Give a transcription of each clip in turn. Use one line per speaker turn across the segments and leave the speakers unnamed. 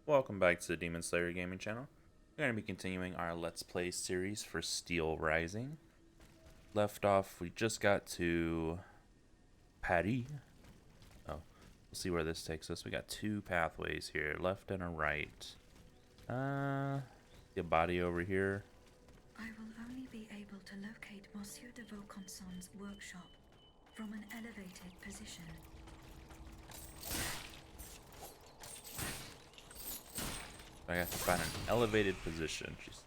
Welcome back to the Demon Slayer Gaming Channel. We're going to be continuing our Let's Play series for Steelrising. Left off, we just got to Paris. Oh, we'll see where this takes us. We got two pathways here, left and a right. The body over here.
I will only be able to locate Monsieur de Vaucanson's workshop from an elevated position.
I have to find an elevated position. Jeez.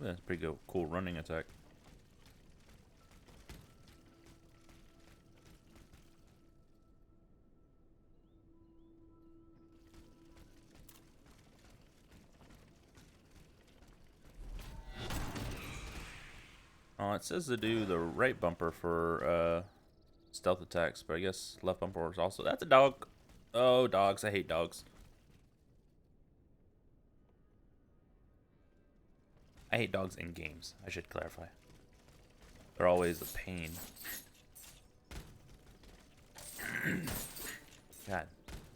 That's a pretty good, cool running attack. Oh, it says to do the right bumper for stealth attacks, but I guess left bumper is also. That's a dog. Oh, dogs! I hate dogs. I hate dogs in games. I should clarify. They're always a pain. God,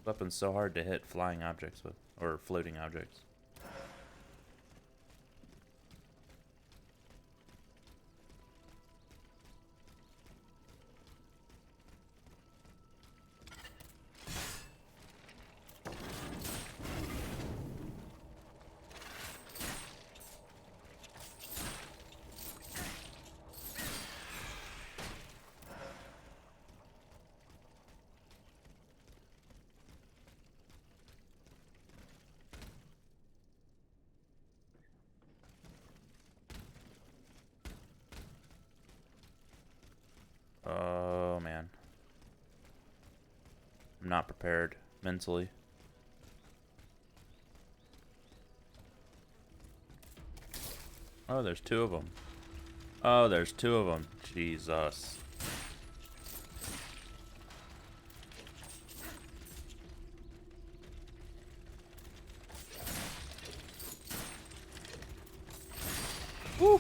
weapon's so hard to hit flying objects with, or floating objects. Oh man, I'm not prepared mentally. Oh, there's two of them. Oh, there's two of them. Jesus. Woo!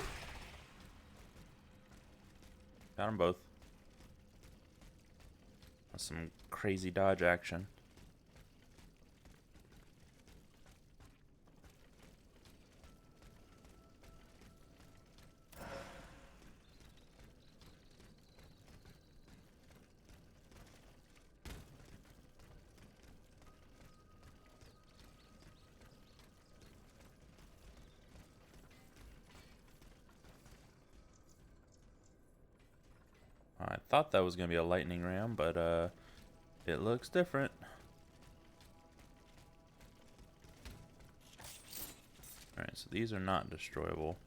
Got them both. That's some crazy dodge action. I thought that was going to be a lightning ram, but it looks different. Alright, so these are not destroyable.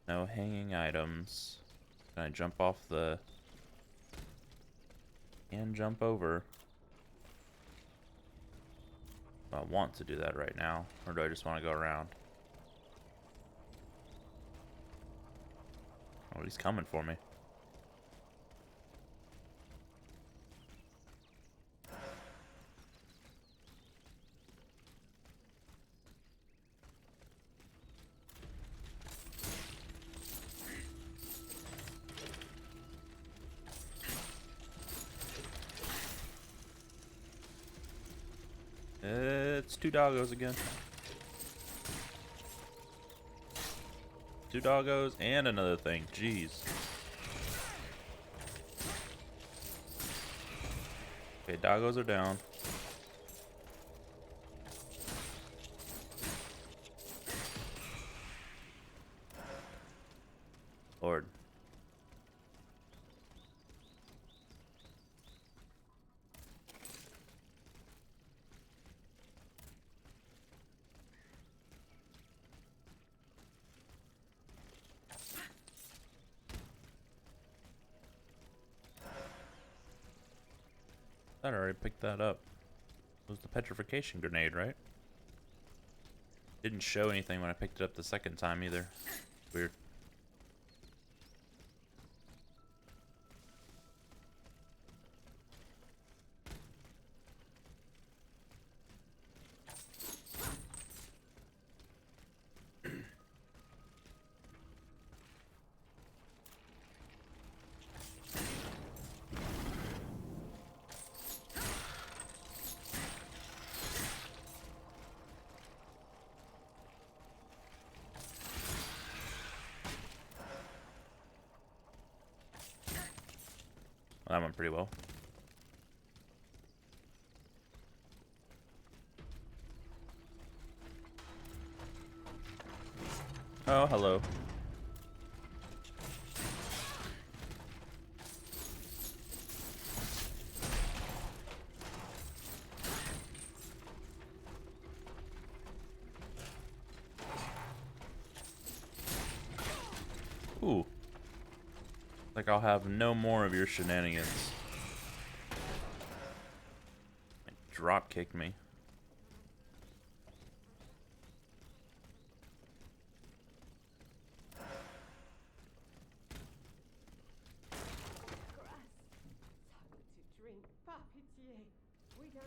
No hanging items. Can I jump off the... and jump over? I want to do that right now, or do I just want to go around? Oh, he's coming for me. It's two doggos again. Two doggos and another thing. Jeez. Okay, doggos are down. Lord. I already picked that up. It was the petrification grenade, right? Didn't show anything when I picked it up the second time either. Weird. Well, that went pretty well. Oh, hello. Ooh. Like I'll have no more of your shenanigans. It drop kicked me.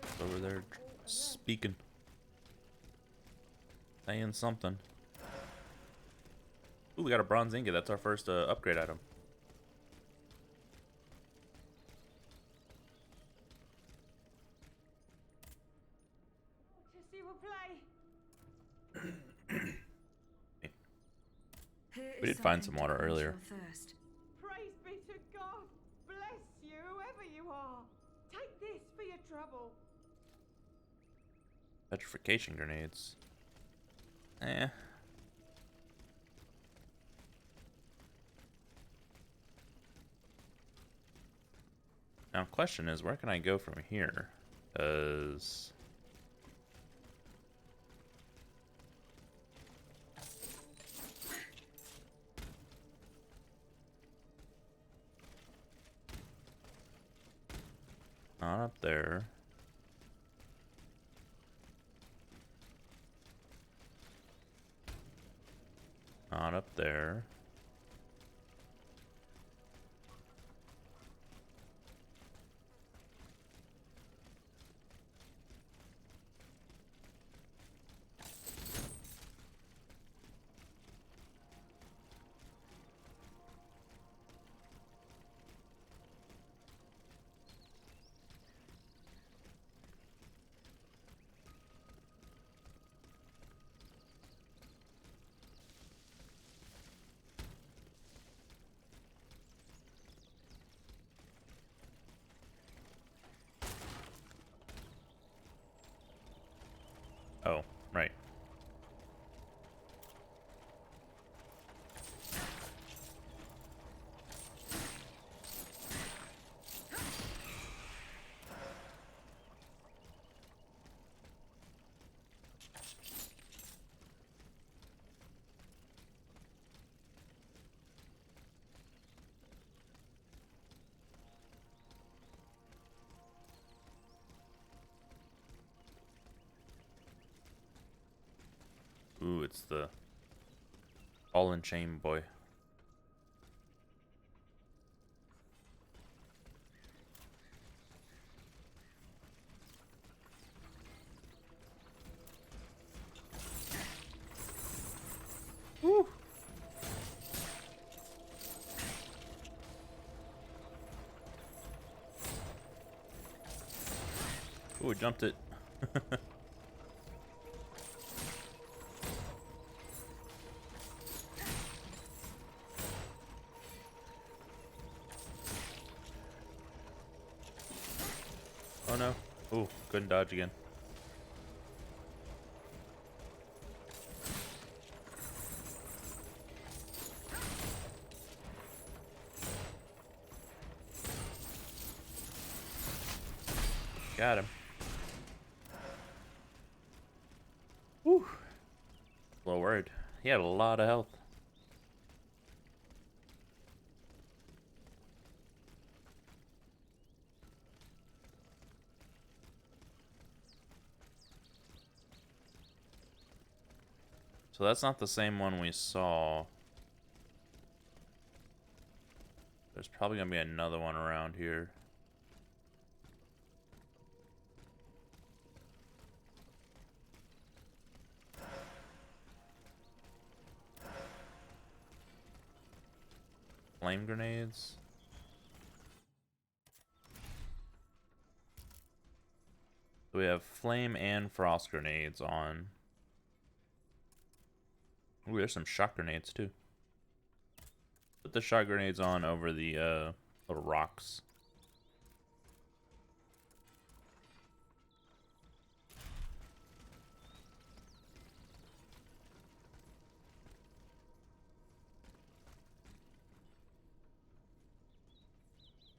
It's over there speaking. Saying something. Ooh, we got a bronze ingot. That's our first upgrade item. We did find some water earlier.
Praise be to God. Bless you, whoever you are. Take this for your trouble.
Petrification grenades. Eh. Now, question is, where can I go from here? Because not up there. Not up there. Oh, right. Ooh, it's the ball and chain boy. Woo! Ooh, jumped it. Oh no. Ooh, couldn't dodge again. Got him. Woo. Low word. He had a lot of health. So that's not the same one we saw. There's probably gonna be another one around here. Flame grenades. So we have flame and frost grenades on. Ooh, there's some shock grenades too. Put the shock grenades on over the little rocks.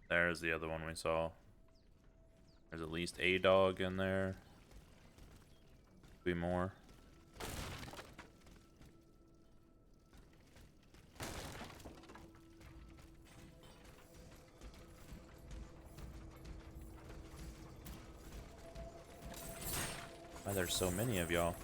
There's the other one we saw. There's at least a dog in there. Be more. Why there's so many of y'all?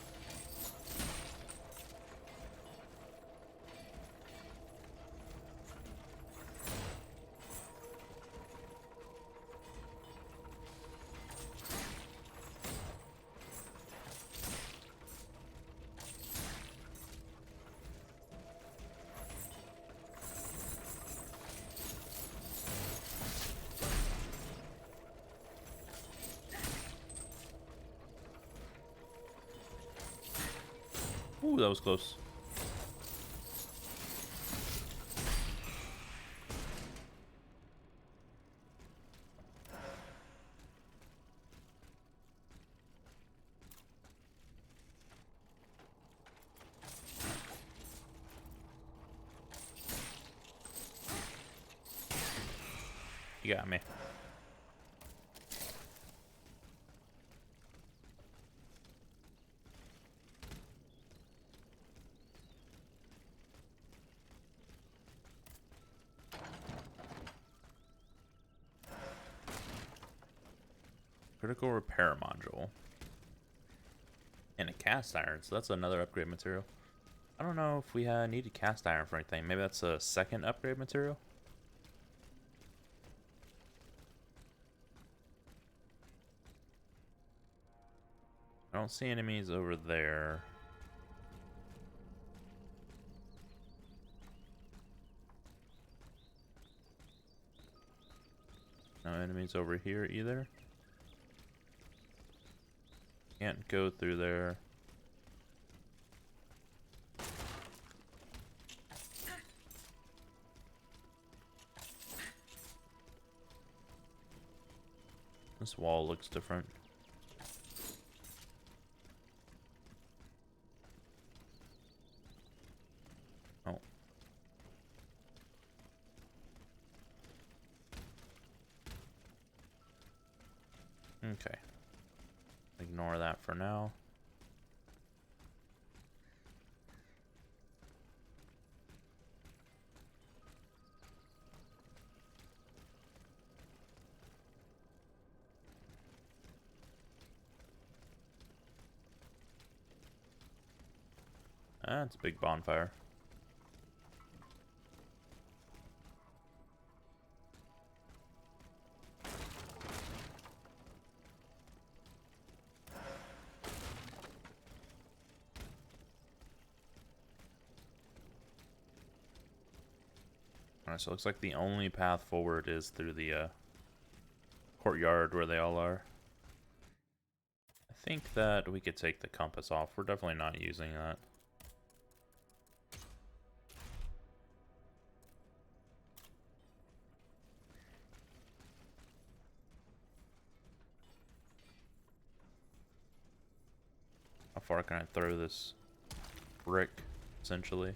Ooh, that was close. You got me. Critical repair module. And a cast iron, so that's another upgrade material. I don't know if we needed cast iron for anything. Maybe that's a second upgrade material? I don't see enemies over there. No enemies over here either. Can't go through there. This wall looks different. Oh. Okay. Ignore that for now. Ah, it's a big bonfire. Alright, so it looks like the only path forward is through the courtyard where they all are. I think that we could take the compass off. We're definitely not using that. How far can I throw this brick, essentially?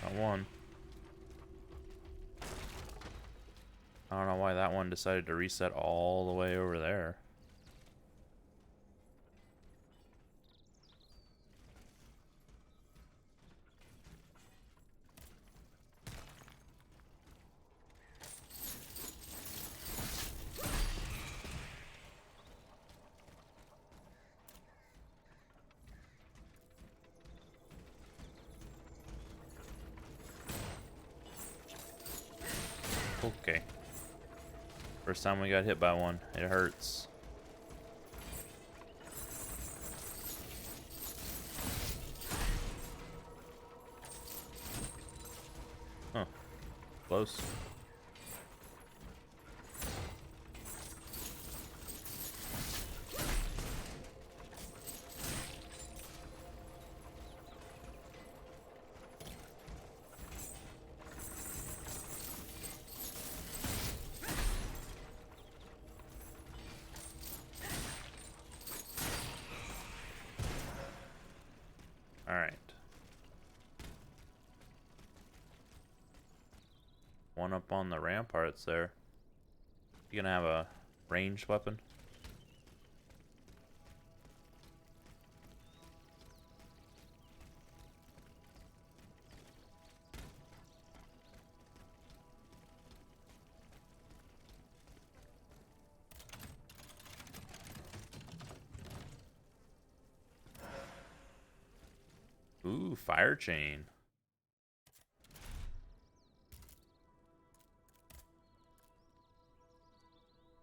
Got one. I don't know why that one decided to reset all the way over there. Okay. First time we got hit by one. It hurts. Huh. Close. Alright. One up on the ramparts there. You gonna have a ranged weapon? Ooh, fire chain.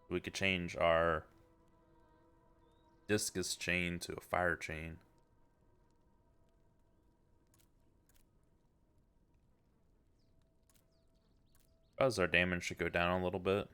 We could change our discus chain to a fire chain. Because our damage should go down a little bit.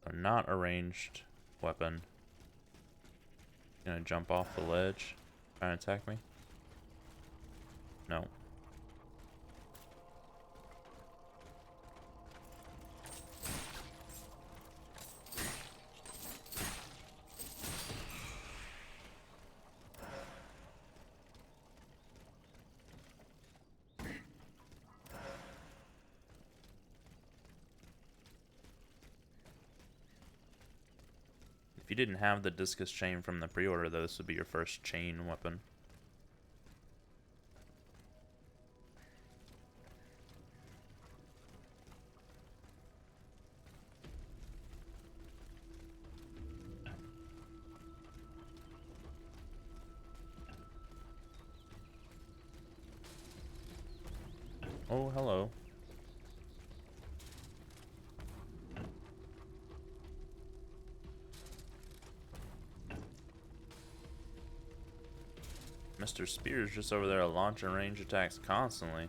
So not a ranged weapon. Gonna jump off the ledge. Trying to attack me? No. If you didn't have the discus chain from the pre-order, though, this would be your first chain weapon. Oh, hello. Mr. Spear's just over there launching range attacks constantly.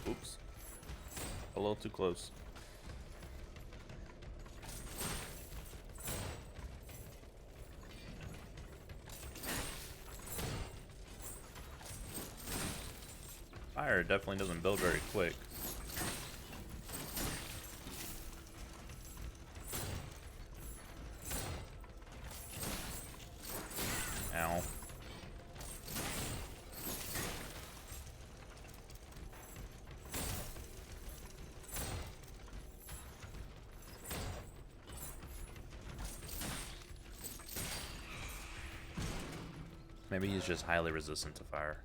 Oops. A little too close. Fire definitely doesn't build very quick. Ow. Maybe he's just highly resistant to fire.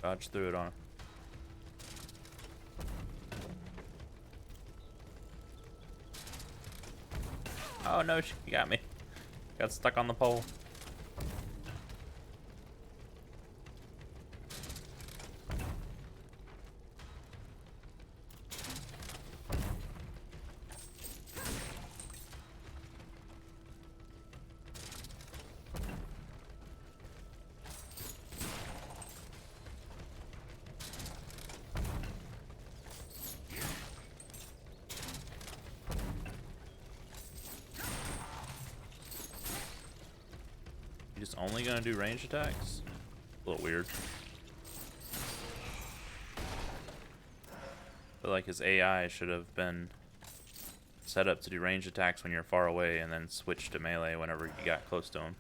Dodge through it on him. Oh no, she got me. Got stuck on the pole. Just only gonna do range attacks? A little weird. But like his AI should have been set up to do range attacks when you're far away and then switch to melee whenever you got close to him.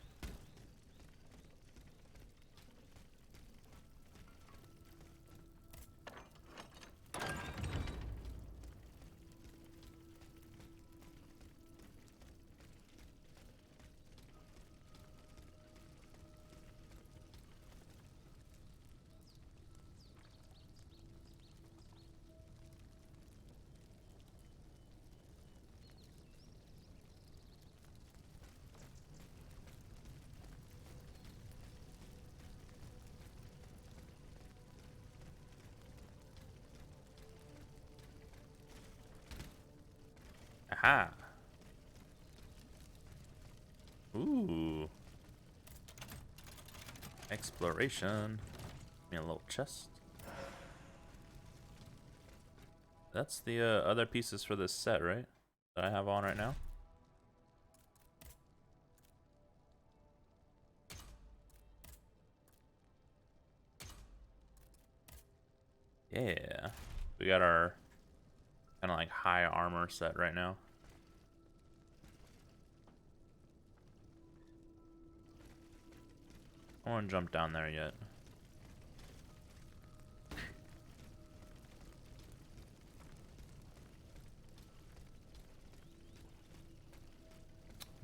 Aha! Ooh. Exploration. Give me a little chest. That's the other pieces for this set, right? That I have on right now. Yeah. We got our kind of like high armor set right now. I don't want to jump down there yet.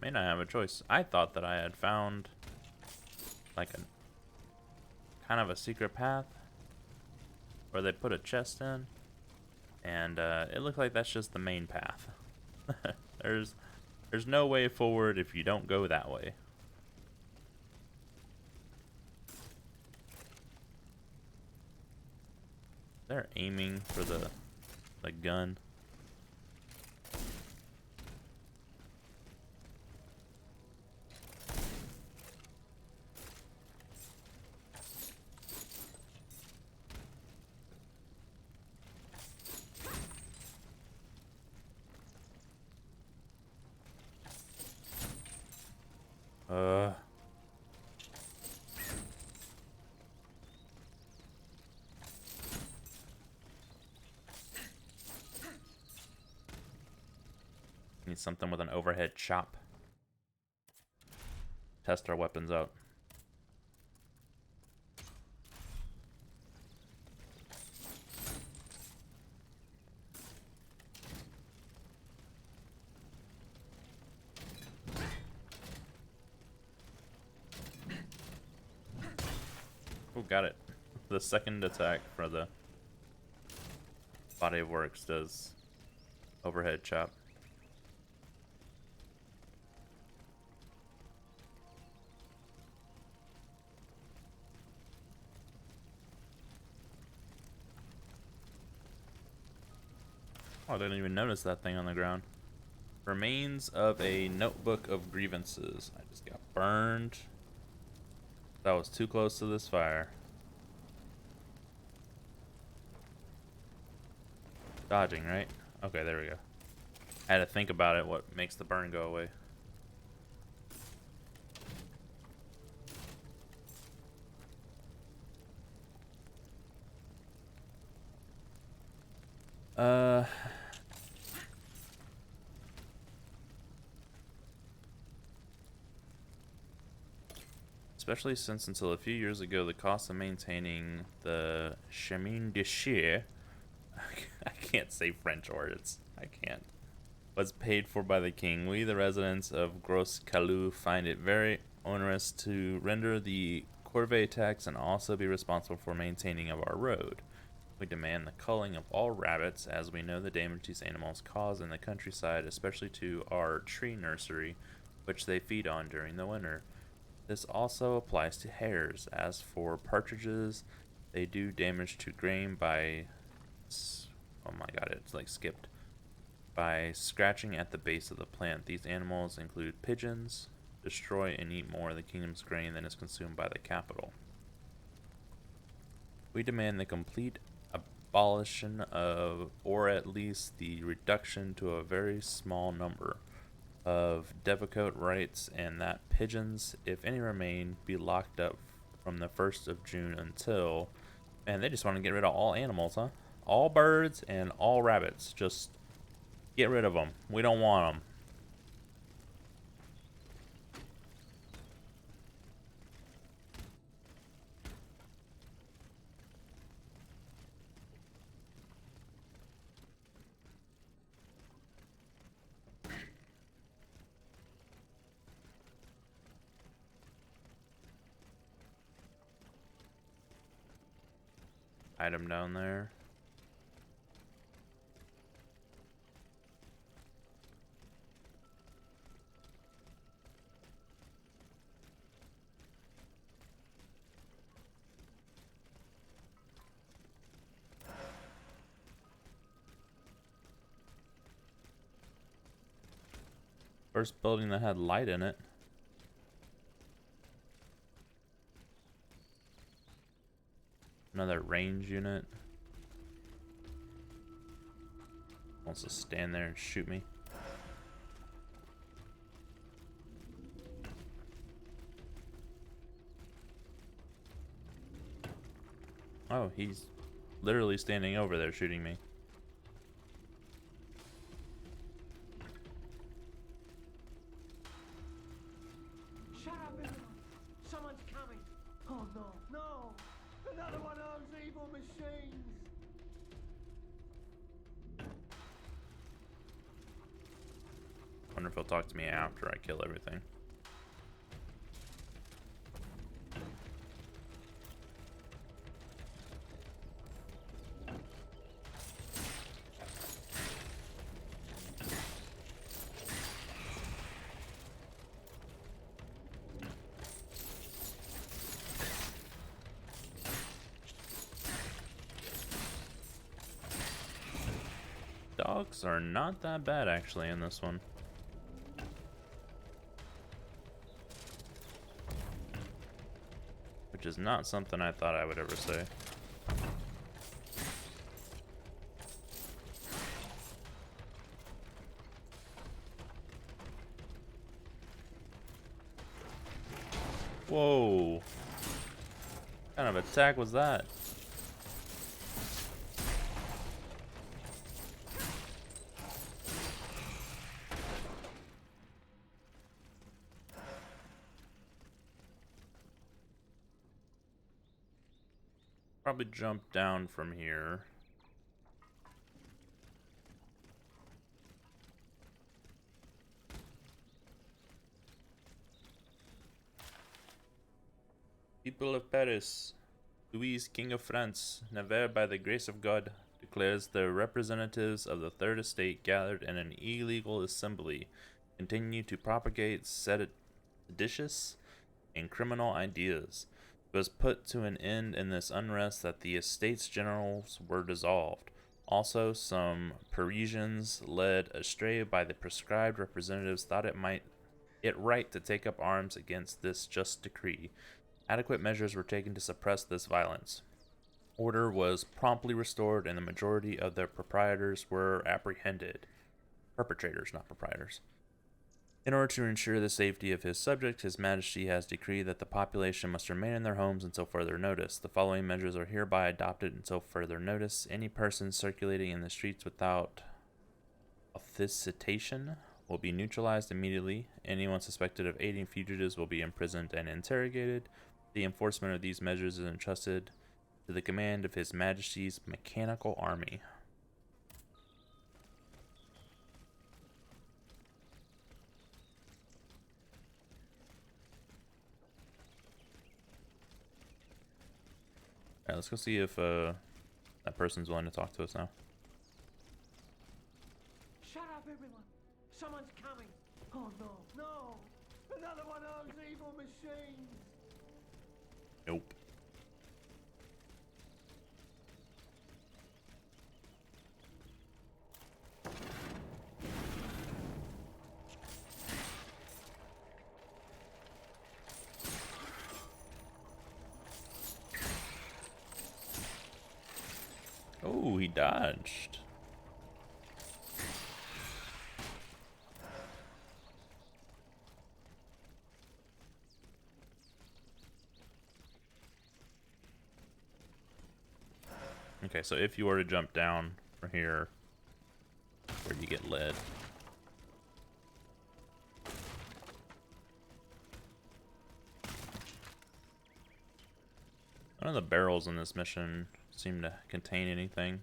May not have a choice. I thought that I had found like a kind of a secret path where they put a chest in, and it looked like that's just the main path. There's no way forward if you don't go that way. They're aiming for the gun. Need something with an overhead chop. Test our weapons out. Oh, got it. The second attack for the body of works does overhead chop. Oh, I didn't even notice that thing on the ground. Remains of a notebook of grievances. I just got burned. That was too close to this fire. Dodging, right? Okay, there we go. I had to think about it, what makes the burn go away. Especially since until a few years ago, the cost of maintaining the chemin de fer, I can't say French words, I can't, was paid for by the king. We, the residents of Gros Caillou, find it very onerous to render the corvée tax and also be responsible for maintaining of our road. We demand the culling of all rabbits, as we know the damage these animals cause in the countryside, especially to our tree nursery, which they feed on during the winter. This also applies to hares. As for partridges, they do damage to grain by... oh my god, it's like skipped. By scratching at the base of the plant. These animals include pigeons, destroy and eat more of the kingdom's grain than is consumed by the capital. We demand the complete abolition of, or at least the reduction to a very small number, of devocote rights, and that pigeons, if any remain, be locked up from the 1st of June until... Man, they just want to get rid of all animals, huh? All birds and all rabbits. Just get rid of them. We don't want them. Item down there. First building that had light in it. Another range unit. Wants to stand there and shoot me. Oh, he's literally standing over there shooting me.
Shut up, everyone. Someone's coming. Oh no, no! Another one of those evil machines!
Wonder if he'll talk to me after I kill everything. Dogs are not that bad actually in this one. Which is not something I thought I would ever say. Whoa. What kind of attack was that? Probably jump down from here. People of Paris, Louis, King of France, never by the grace of God, declares the representatives of the Third Estate gathered in an illegal assembly continue to propagate seditious and criminal ideas. It was put to an end in this unrest that the Estates Generals were dissolved. Also, some Parisians, led astray by the prescribed representatives, thought it right to take up arms against this just decree. Adequate measures were taken to suppress this violence. Order was promptly restored, and the majority of the perpetrators were apprehended. Perpetrators, not proprietors. In order to ensure the safety of his subjects, His Majesty has decreed that the population must remain in their homes until further notice. The following measures are hereby adopted until further notice. Any person circulating in the streets without authentication will be neutralized immediately. Anyone suspected of aiding fugitives will be imprisoned and interrogated. The enforcement of these measures is entrusted to the command of His Majesty's Mechanical Army. Alright, let's go see if that person's willing to talk to us now.
Shut up, everyone! Someone's coming! Oh no, no! Another one of those evil machines!
Nope. Oh, he dodged. Okay, so if you were to jump down from here, where do you get led? None of the barrels in this mission seem to contain anything.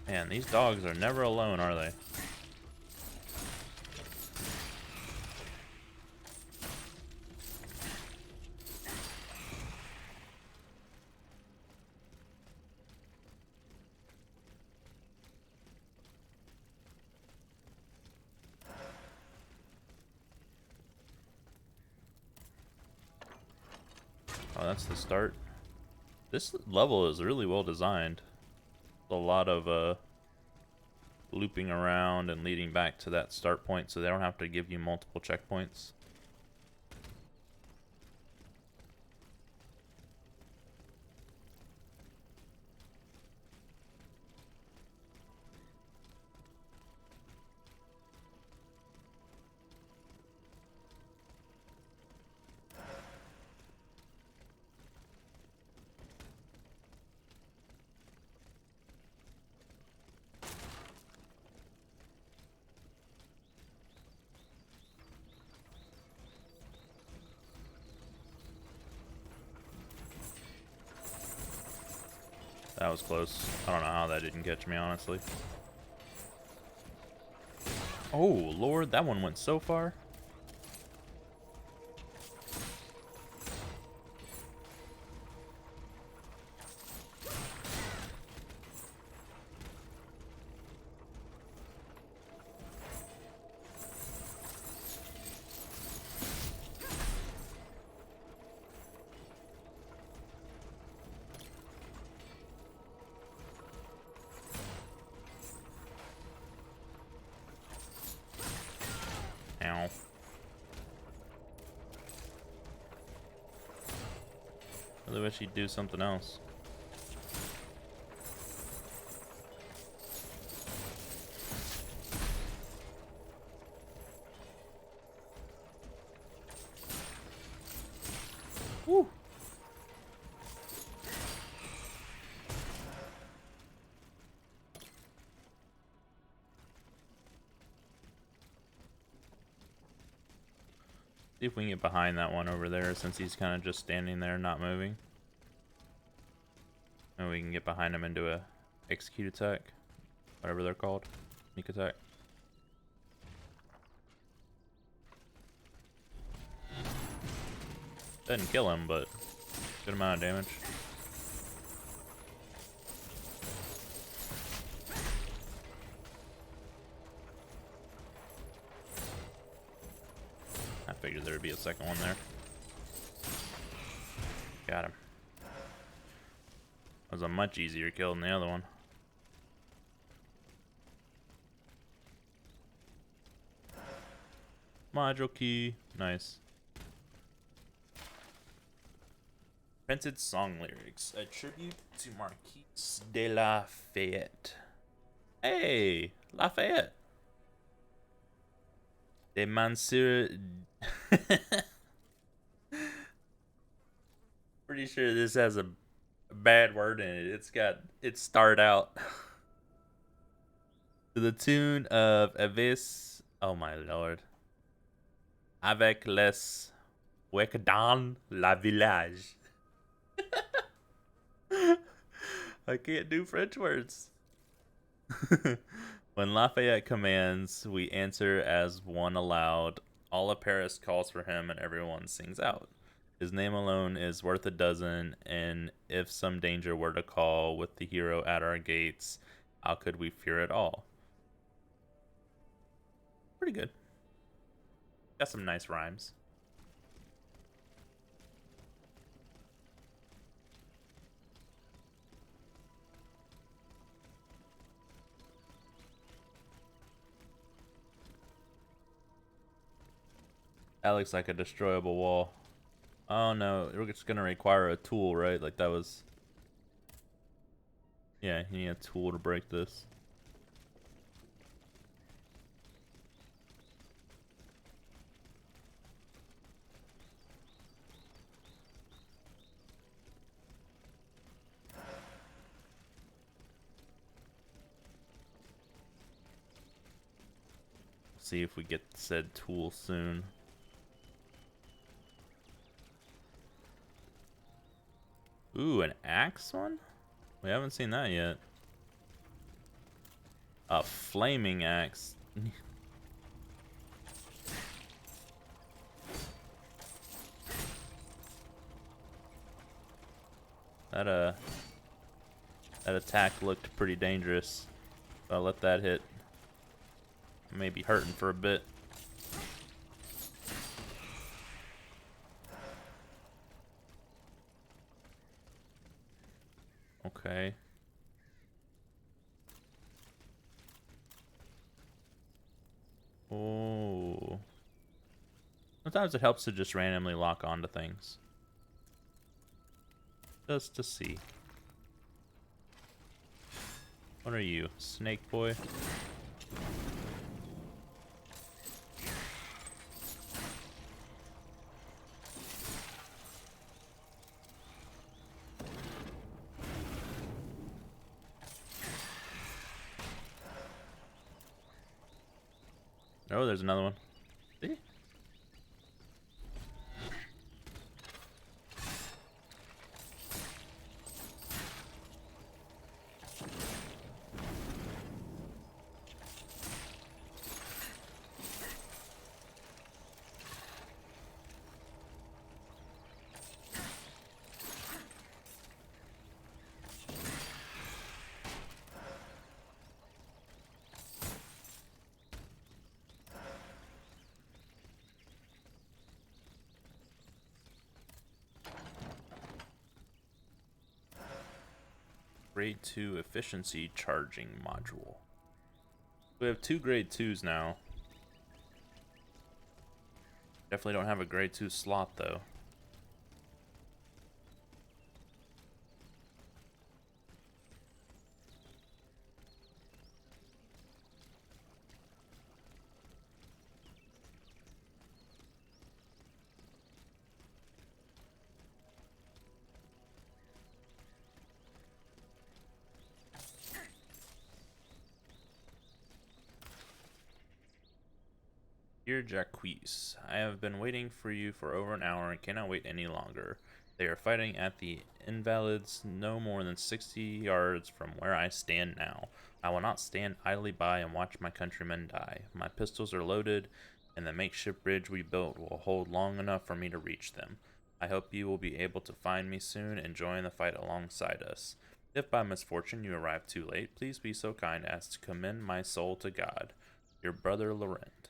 Man, these dogs are never alone, are they? Oh, that's the start. This level is really well designed. A lot of looping around and leading back to that start point, so they don't have to give you multiple checkpoints. That was close. I don't know how that didn't catch me, honestly. Oh, Lord, that one went so far. Ow. Really wish he'd do something else. Woo! See if we can get behind that one over there, since he's kind of just standing there, not moving. And we can get behind him and do a execute attack, whatever they're called, sneak attack. Doesn't kill him, but good amount of damage. I figured there would be a second one there. Got him. That was a much easier kill than the other one. Module key. Nice. Printed song lyrics. A tribute to Marquise de Lafayette. Hey! Lafayette! De Monsieur... Pretty sure this has a bad word in it. It starred out to the tune of Aegis. Oh my lord. Avec les Vaucanson la village. I can't do French words. When Lafayette commands, we answer as one aloud. All of Paris calls for him, and everyone sings out. His name alone is worth a dozen, and if some danger were to call with the hero at our gates, how could we fear it all? Pretty good. Got some nice rhymes. That looks like a destroyable wall. Oh no, we're just gonna require a tool, right? Like that was... Yeah, you need a tool to break this. See if we get said tool soon. Ooh, an axe one? We haven't seen that yet. A flaming axe. That attack looked pretty dangerous. I'll let that hit. Maybe hurting for a bit. Okay. Oh. Sometimes it helps to just randomly lock onto things. Just to see. What are you, snake boy? Oh, there's another one. See? Grade 2 efficiency charging module. We have 2 grade 2s now. Definitely don't have a grade 2 slot though. Dear Jacques, I have been waiting for you for over an hour and cannot wait any longer. They are fighting at the Invalides no more than 60 yards from where I stand now. I will not stand idly by and watch my countrymen die. My pistols are loaded, and the makeshift bridge we built will hold long enough for me to reach them. I hope you will be able to find me soon and join the fight alongside us. If by misfortune you arrive too late, please be so kind as to commend my soul to God. Your brother Laurent.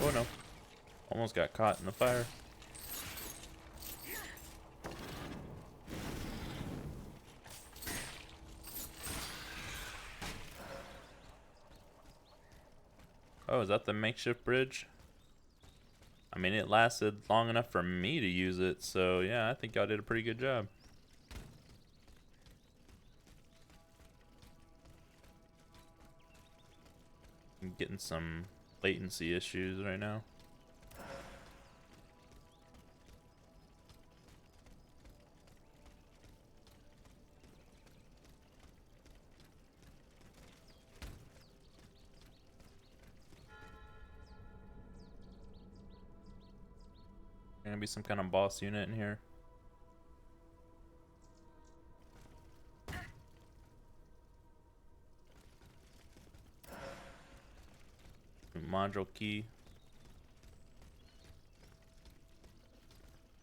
Oh no. Almost got caught in the fire. Oh, is that the makeshift bridge? I mean, it lasted long enough for me to use it, so yeah, I think y'all did a pretty good job. I'm getting some latency issues right now. Gonna be some kind of boss unit in here. Module key.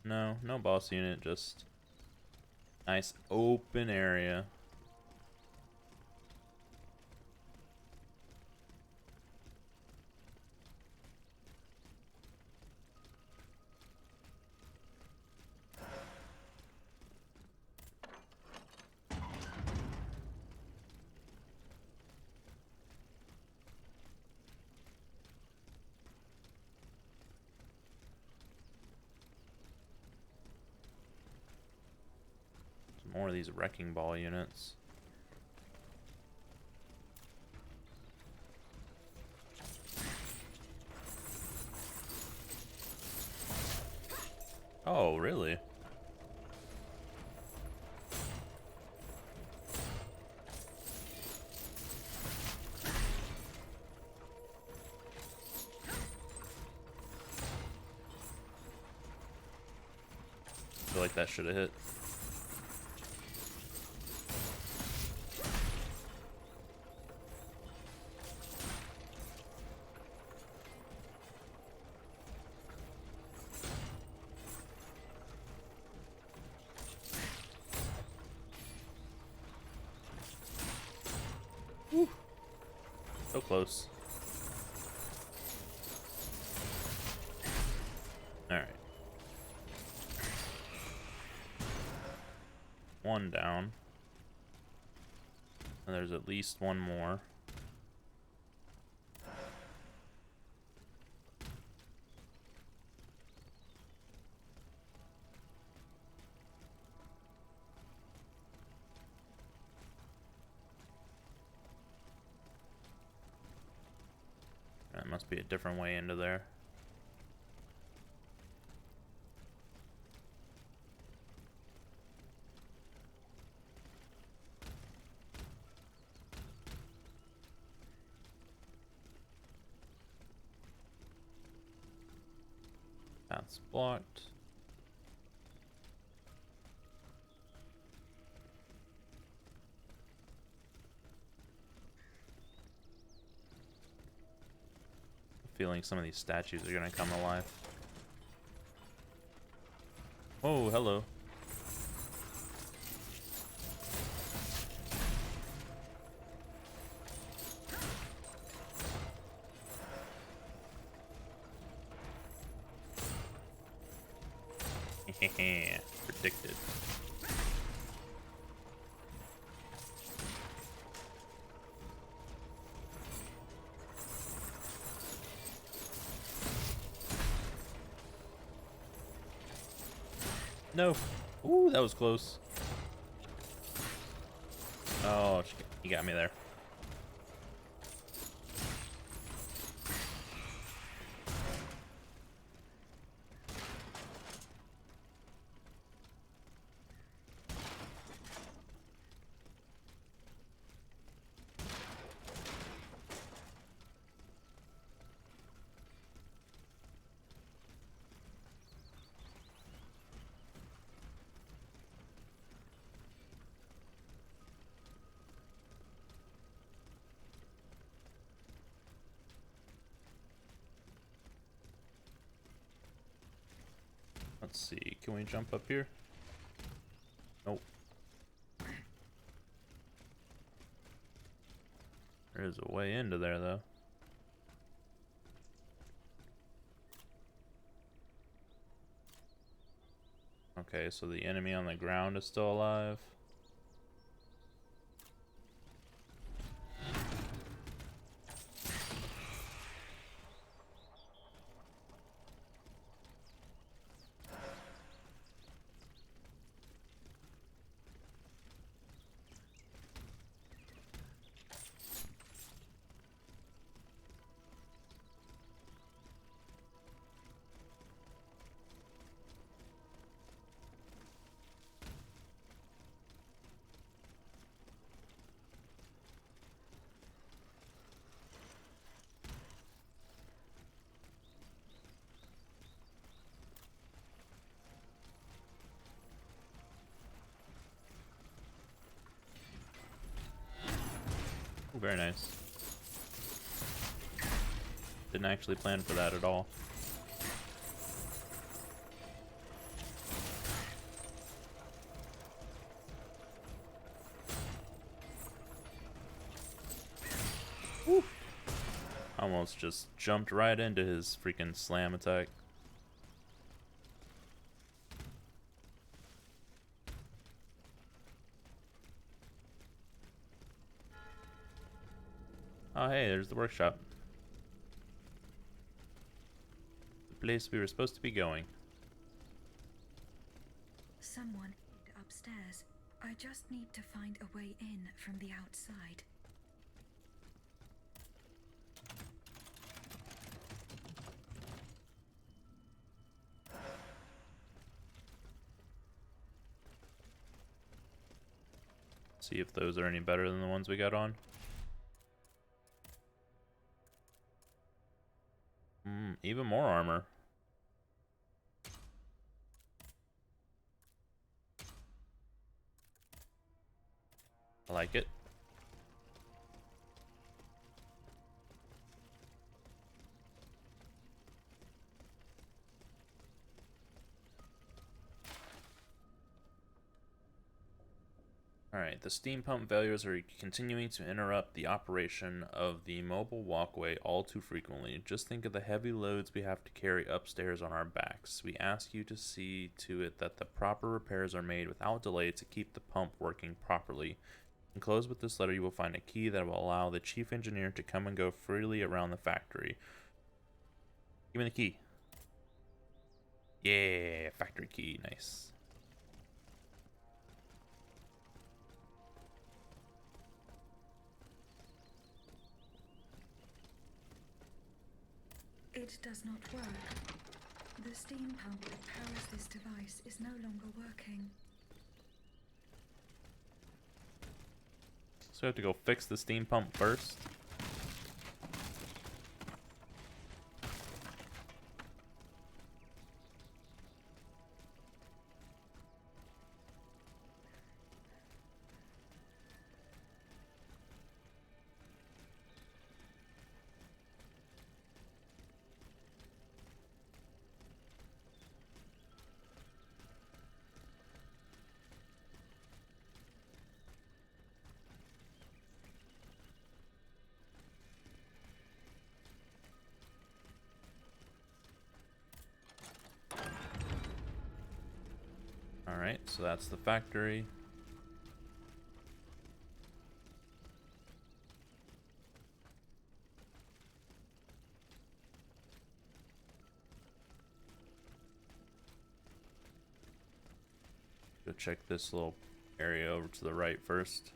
No, no boss unit, just nice open area. More of these wrecking ball units. Oh, really? I feel like that should have hit. Woo. So close. Alright. One down. And there's at least one more. That must be a different way into there. Path's blocked. Feeling some of these statues are gonna come alive. Oh, hello. Predicted. No. Ooh, that was close. Oh, you got me there. Let's see, can we jump up here? Nope. There is a way into there, though. Okay, so the enemy on the ground is still alive. Ooh, very nice. Didn't actually plan for that at all. Woo. Almost just jumped right into his freaking slam attack. Oh hey, there's the workshop. The place we were supposed to be going.
Someone hid upstairs. I just need to find a way in from the outside.
See if those are any better than the ones we got on. Even more armor. I like it. Alright, the steam pump failures are continuing to interrupt the operation of the mobile walkway all too frequently. Just think of the heavy loads we have to carry upstairs on our backs. We ask you to see to it that the proper repairs are made without delay to keep the pump working properly. Enclosed with this letter, you will find a key that will allow the chief engineer to come and go freely around the factory. Give me the key. Yeah, factory key, nice.
It does not work. The steam pump that powers this device is no longer working.
So we have to go fix the steam pump first. Alright, so that's the factory. Go check this little area over to the right first.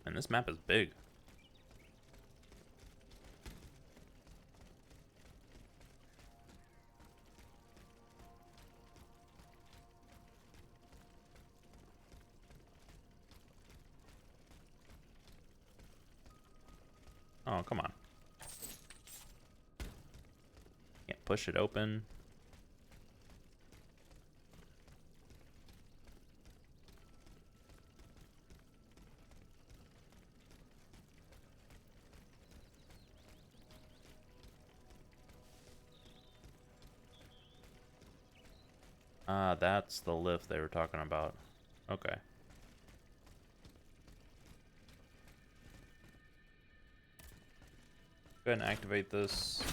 And this map is big. Oh, come on. Can't push it open. Ah, that's the lift they were talking about. Okay. Go ahead and activate this.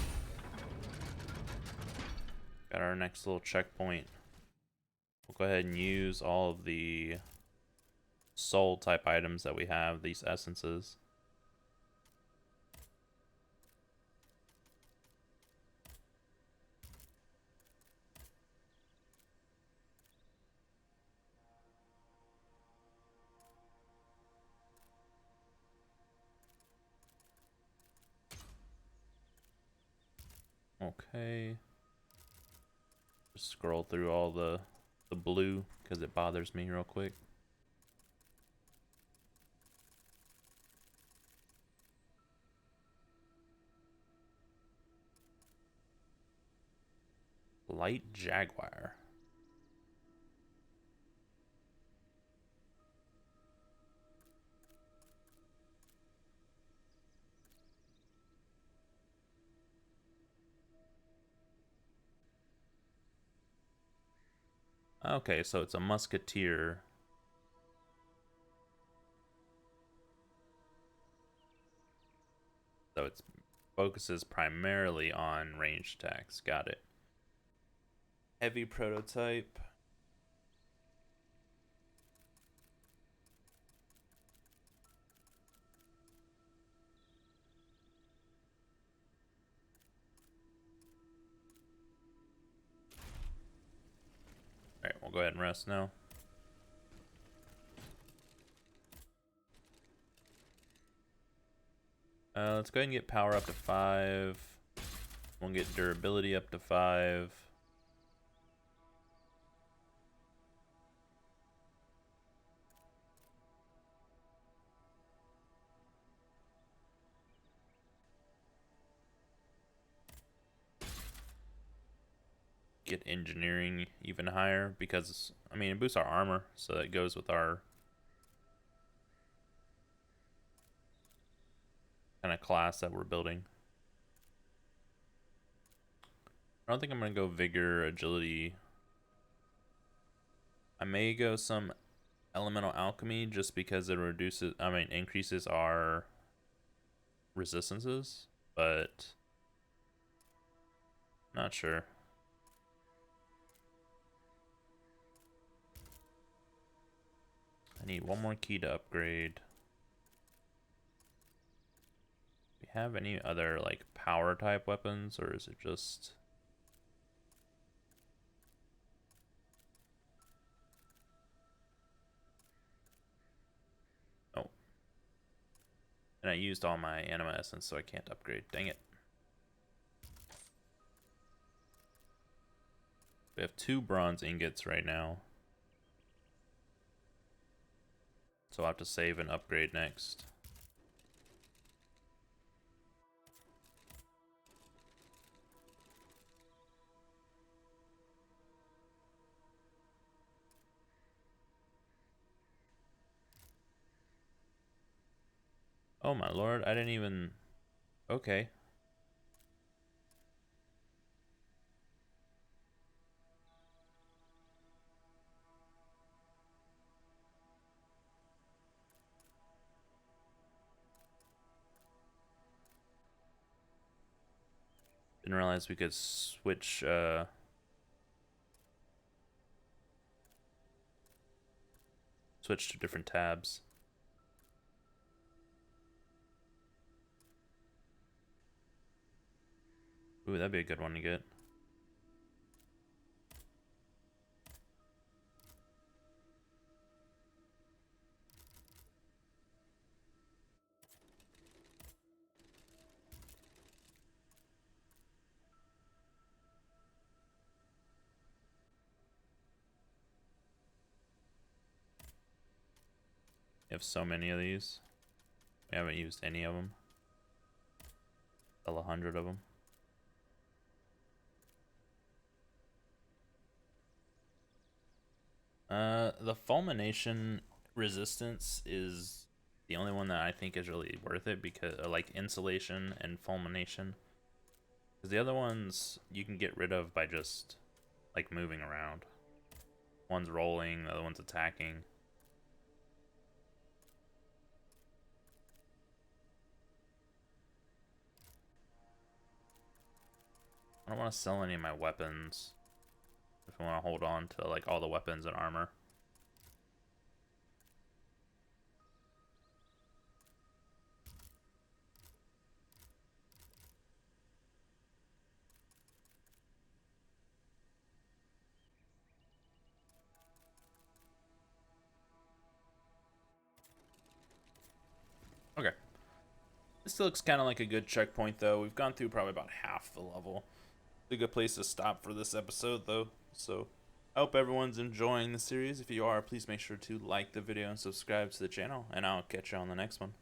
Got our next little checkpoint. We'll go ahead and use all of the soul type items that we have, these essences. Okay. Just scroll through all the blue because it bothers me real quick. Light Jaguar. Okay, so it's a musketeer. So it focuses primarily on ranged attacks. Got it. Heavy prototype. Alright, we'll go ahead and rest now. Let's go ahead and get power up to 5. We'll get durability up to 5. Get engineering even higher because, I mean, it boosts our armor, so that goes with our kind of class that we're building. I don't think I'm going to go vigor, agility. I may go some elemental alchemy just because it reduces, I mean, increases our resistances, but not sure. I need one more key to upgrade. Do we have any other like power type weapons, or is it just oh, and I used all my anima essence, so I can't upgrade. Dang it. We have 2 bronze ingots right now, so I'll have to save and upgrade next. Oh my lord, I didn't even... Okay. Didn't realize we could switch, switch to different tabs. Ooh, that'd be a good one to get. We have so many of these. We haven't used any of them. Sell 100 of them. The fulmination resistance is the only one that I think is really worth it because, like insulation and fulmination. Because the other ones you can get rid of by just like moving around. One's rolling, the other one's attacking. I don't want to sell any of my weapons if I want to hold on to like all the weapons and armor. Okay. This looks kind of like a good checkpoint though. We've gone through probably about half the level. a good place to stop for this episode, though. So I hope everyone's enjoying the series. If you are, please make sure to like the video and subscribe to the channel, and I'll catch you on the next one.